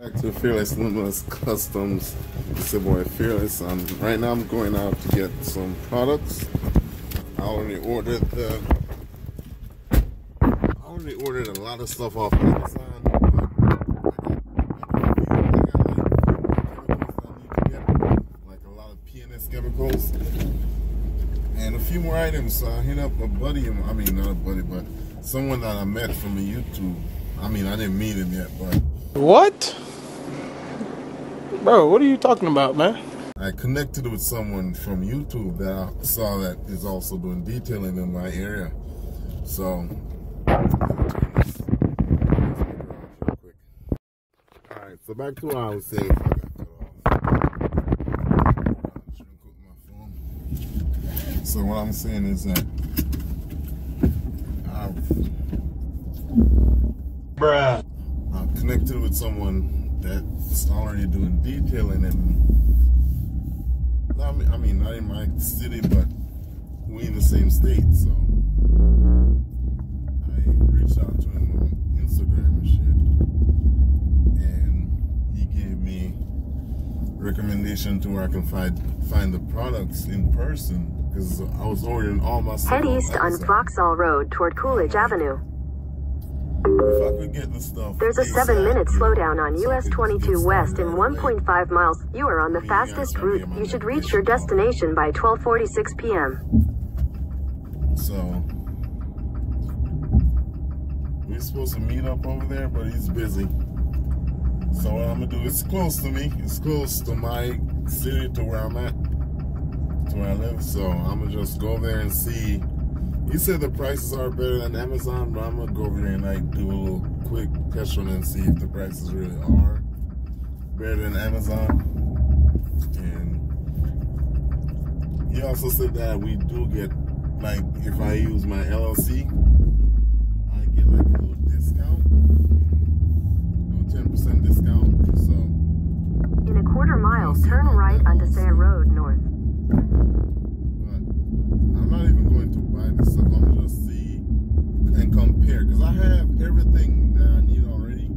Back to Fearless Limitless Customs. It's your boy Fearless. Right now I'm going out to get some products. I already ordered a lot of stuff off Amazon. Like a lot of PNS chemicals and a few more items. So I hit up a buddy, I mean not a buddy, but someone that I met from the YouTube. I mean I didn't meet him yet, but what? Bro, what are you talking about, man? I connected with someone from YouTube that I saw that is also doing detailing in my area. So, alright, so back to what I was saying. So what I'm saying is that I've connected with someone that's already doing detailing, and I mean not in my city, but we in the same state. So I reached out to him on Instagram and shit, and he gave me recommendation to where I can find the products in person, because I was ordering all my stuff. Head east on Vauxhall Road toward Coolidge Avenue. If I could get the stuff, there's a 7-minute slowdown on US 22 West in 1.5 miles. You are on the fastest route. You should reach your destination by 12:46 p.m. So we're supposed to meet up over there, but he's busy. So what I'm gonna do, it's close to me. It's close to my city, to where I'm at, to where I live. So I'm gonna just go there and see. He said the prices are better than Amazon, but I'm gonna go over there and like do a little quick test run and see if the prices really are better than Amazon. And he also said that we do get, like, if I use my LLC, I get like a little discount, a little 10% discount. So in a quarter mile, turn right onto Saya Road North. I'm not even going to buy this stuff. I'm gonna just see and compare, because I have everything that I need already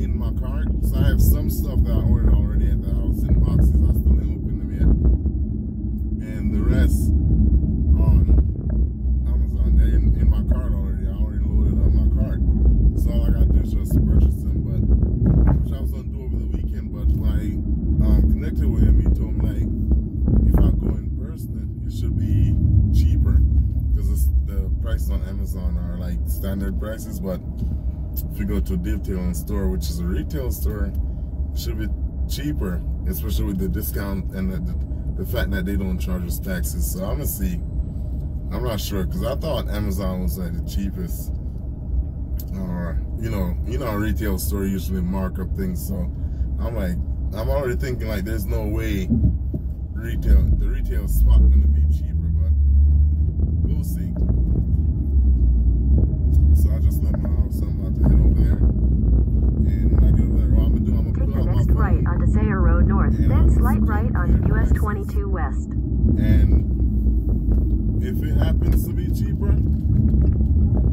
in my cart. So I have some stuff that I ordered already at the house in boxes. I still didn't open them yet, and the rest on Amazon. They're in my cart already. I already loaded up my cart. So all I gotta do is just purchase them. But which I was gonna do over the weekend. But when I connected with him, he told me, like, if I go in person, it should be cheaper, because the prices on Amazon are like standard prices, but if you go to a detailing store, which is a retail store, it should be cheaper, especially with the discount and the fact that they don't charge us taxes. So I'm gonna see. I'm not sure, because I thought Amazon was like the cheapest, or you know, a retail store usually mark up things. So I'm already thinking like there's no way the retail spot gonna be cheaper, but we'll see. So I just left my house. I'm about to head over there, and when I get over there, what I'm gonna do, I'm gonna take the next right onto Saya Road North, then slight right onto US 22 West. And if it happens to be cheaper,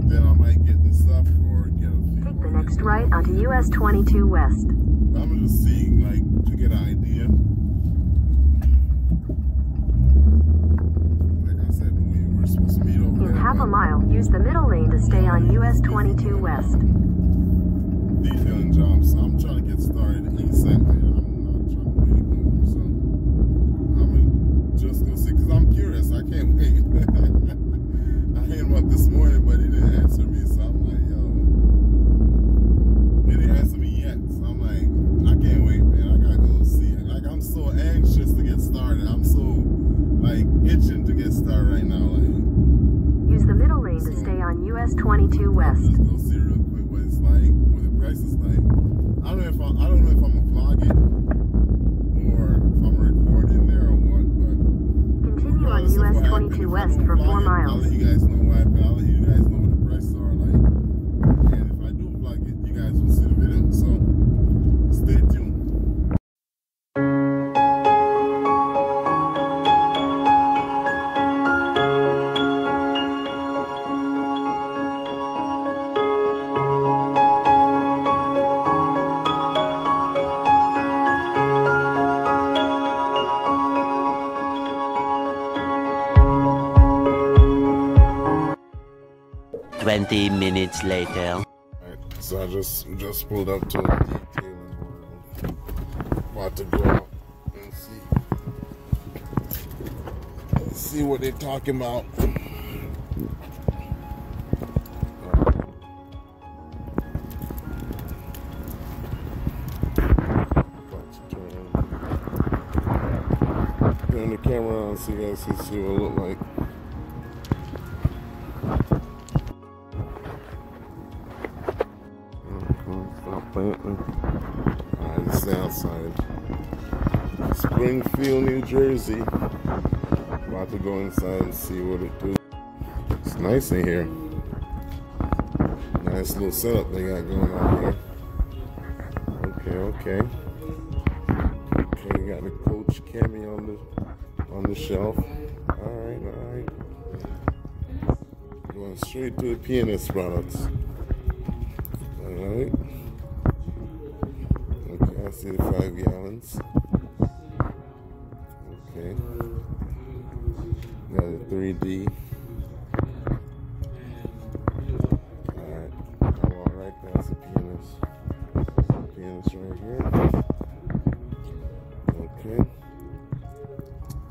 then I might get the stuff or get a few. Take the next right onto US 22 West. I'm gonna just see, like, to get an idea. Supposed to meet over in there, half a mile, use the middle lane to stay on US 22 West. Detailing jobs, so I'm trying to get started ASAP, man. I'm not trying to wait anymore, so I'm gonna just go see, because I'm curious. I can't wait. I hit him up this morning, but he didn't answer me, so I'm like, yo, he didn't answer me yet, so I'm like, I can't wait, man. I gotta go see it. Like, I'm so anxious to get started. I'm so, like, itching to get started right now. Like, use the middle lane to stay on US 22 West. Just go see real quick what it's like, what the price is like. 20 minutes later. Alright, so I just pulled up to a detailing world. About to go out and see what they're talking about. Turn the camera on so you guys can see what it look like. Stop planting. Alright, it's outside. Springfield, New Jersey. About to go inside and see what it do. It's nice in here. Nice little setup they got going on here. Okay. Okay, you got the Coach Cammy on the shelf. Alright. Going straight to the Pianist products. Alright. Okay, I see the 5 gallons. Okay. Got a 3D. Alright, that's a Pianist. Pianist right here. Okay.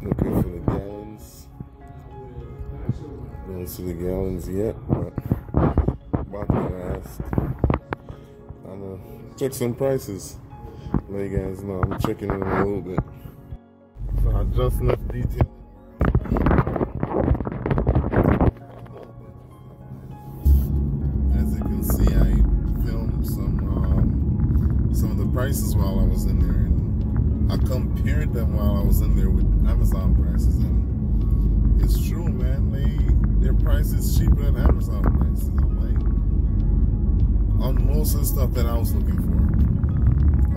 Looking for the gallons. Don't see the gallons yet, but about to ask. I'm gonna check some prices. Let you guys know. I'm checking in a little bit. So I just left detail. As you can see, I filmed some of the prices while I was in there, and I compared them while I was in there with Amazon prices, and it's true, man. Their price is cheaper than Amazon prices. I'm like, on most of the stuff that I was looking for.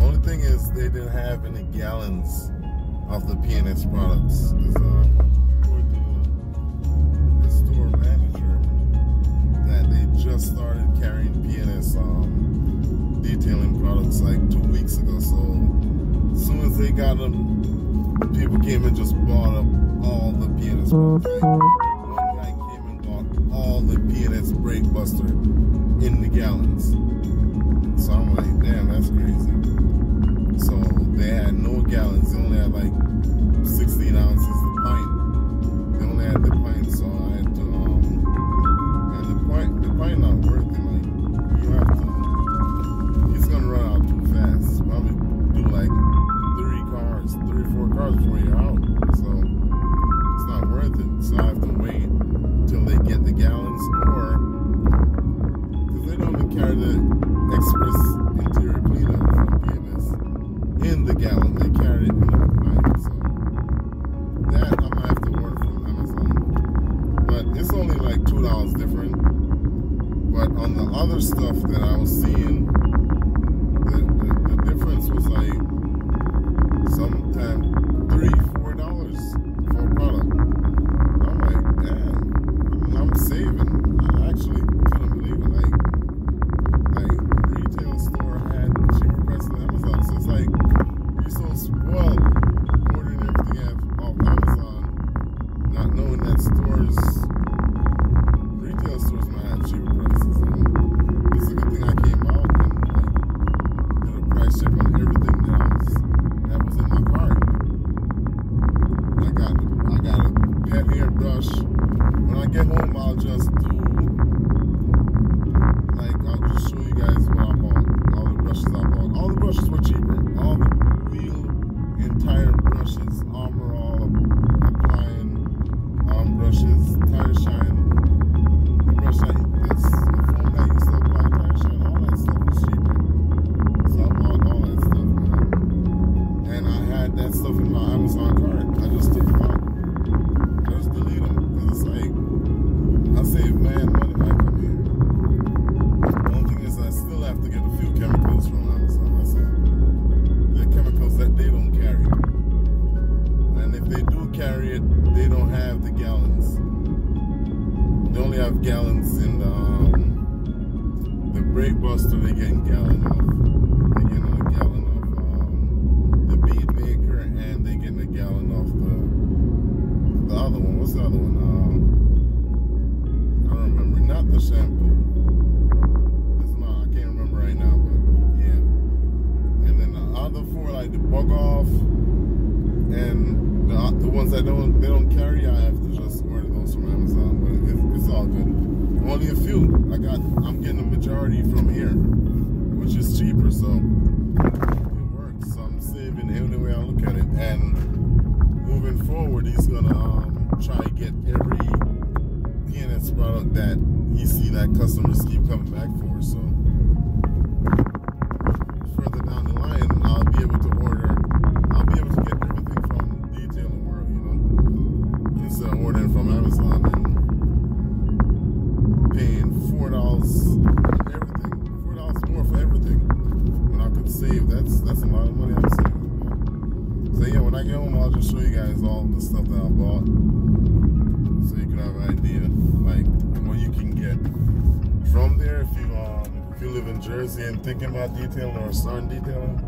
Only thing is they didn't have any gallons of the Pianist products. According to the store manager, that they just started carrying Pianist detailing products like 2 weeks ago. So as soon as they got them, people came and just bought up all the Pianist products. Like, one guy came and bought all the Pianist Brake Buster in the gallons. So I'm like, damn, that's crazy. So they had no gallons. They only had like 16 ounces the pint. They only had the pint, so I had to and the pint not worth it. Like, you have to, it's gonna run out too fast. Probably do like 3 or 4 cars before you're out. So it's not worth it. So I have to wait till they get the gallons, or because they don't even carry the Express interior cleaner from Pianist in the gallon. They carry it in the pint. So that I'm gonna have to order from Amazon. But it's only like $2 different. But on the other stuff that I was seeing, the difference was like sometimes $3-4 for a product. I'm like, damn, I'm saving. I actually couldn't believe it. Like the retail store had cheaper prices than Amazon. So it's like you're so spoiled ordering everything off Amazon, not knowing that retail stores might have cheaper prices. And it's a good thing I came out and did a price check on everything that was in my cart. I got a pet hair brush. When I get home, I'll just show you guys what I bought. All the brushes I bought. All the brushes were cheaper. All the wheel and tire brushes, Armor All, applying brushes, Tire Shine. The brush the phone that used to apply Tire Shine, all that stuff was cheaper. So I bought all that stuff, man. And I had that stuff in my Amazon cart. I just took them out. I just delete them. Because it's like, I save mad money when I come here. The only thing is I still have to get a few chemicals from Amazon. That's all. They're chemicals that they don't carry. And if they do carry it, they don't have the gallons. They only have gallons in the Brake Buster. They get a gallon off. They get a gallon off the Bead Maker, and they get a gallon off the other one. What's the other one? I don't remember. Not the shampoo. other four, like the bug off and the ones that they don't carry, I have to just order those from Amazon. But it's all good. Only a few. I'm getting the majority from here, which is cheaper, so it works. So I'm saving any way I look at it. And moving forward, he's gonna try to get every PNS product that you see that customers keep coming back for. So further down the line, I'll be able to get everything from Detailing World, you know, instead of ordering from Amazon and paying $4 for everything, $4 more for everything. When I could save, that's a lot of money I'm saving. So yeah, when I get home, I'll just show you guys all the stuff that I bought, so you can have an idea, like what you can get from there. If you live in Jersey and thinking about detailing or starting detailing,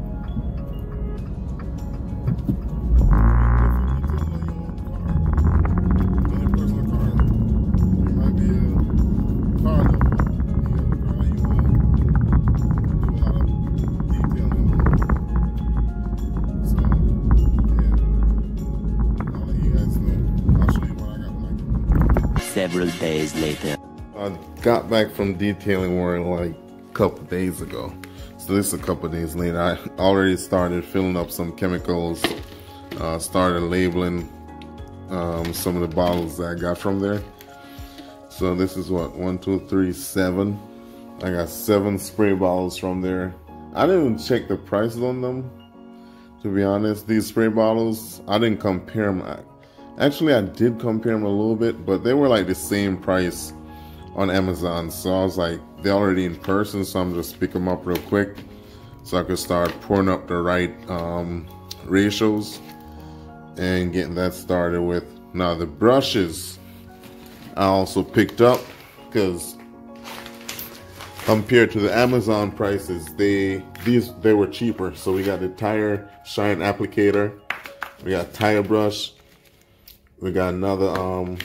Several days later. I got back from Detailing World like a couple days ago. So this is a couple days later. I already started filling up some chemicals, started labeling some of the bottles that I got from there. So this is what, 1, 2, 3, 7. I got 7 spray bottles from there. I didn't even check the prices on them, to be honest. These spray bottles, I didn't compare them. Actually, I did compare them a little bit, but they were like the same price on Amazon. So I was like, they're already in person, so I'm just pick them up real quick so I could start pouring up the right ratios and getting that started with. Now the brushes I also picked up because compared to the Amazon prices, they were cheaper. So we got the tire shine applicator, we got tire brush, we got another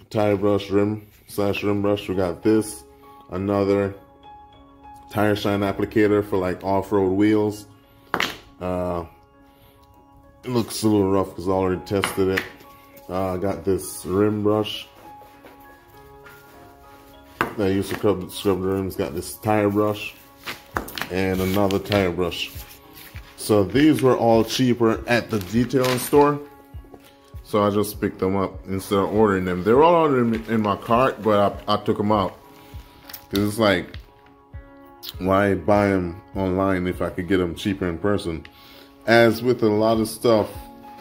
tire brush rim brush. We got this, another tire shine applicator for like off-road wheels. It looks a little rough because I already tested it. I got this rim brush that I used to scrub the rims. Got this tire brush and another tire brush. So these were all cheaper at the detailing store. So I just picked them up instead of ordering them. They were all already in my cart, but I took them out. Because it's like, why buy them online if I could get them cheaper in person? As with a lot of stuff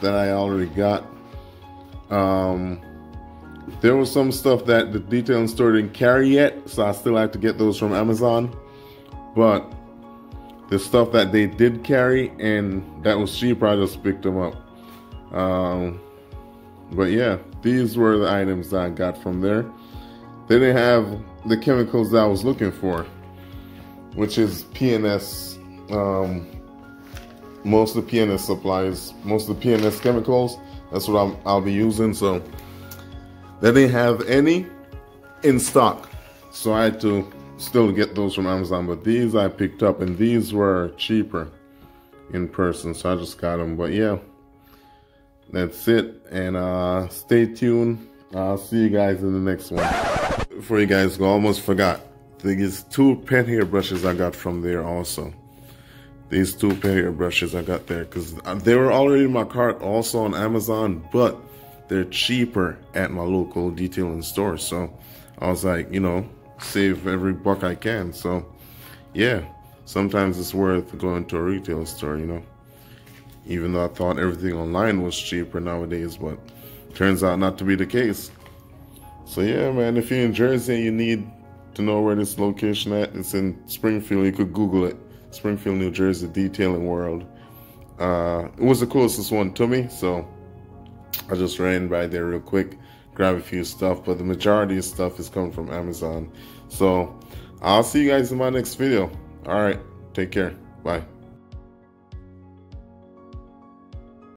that I already got, there was some stuff that the detailing store didn't carry yet, so I still have to get those from Amazon. But the stuff that they did carry and that was cheaper, I just picked them up. But yeah, these were the items that I got from there. They didn't have the chemicals that I was looking for, which is PNS. Most of the PNS supplies, most of the PNS chemicals, that's what I'll be using. So they didn't have any in stock, so I had to still get those from Amazon. But these I picked up, and these were cheaper in person, so I just got them. But yeah, that's it, and stay tuned. I'll see you guys in the next one. Before you guys go, I almost forgot. These 2 pet hair brushes I got from there also. These 2 pet hair brushes I got there because they were already in my cart also on Amazon, but they're cheaper at my local detailing store. So I was like, you know, save every buck I can. So yeah, sometimes it's worth going to a retail store, you know. Even though I thought everything online was cheaper nowadays, but turns out not to be the case. So yeah, man, if you're in Jersey and you need to know where this location at, it's in Springfield. You could Google it, Springfield, New Jersey, Detailing World. It was the closest one to me, so I just ran by there real quick, grab a few stuff, but the majority of stuff is coming from Amazon. So I'll see you guys in my next video. All right, take care, bye.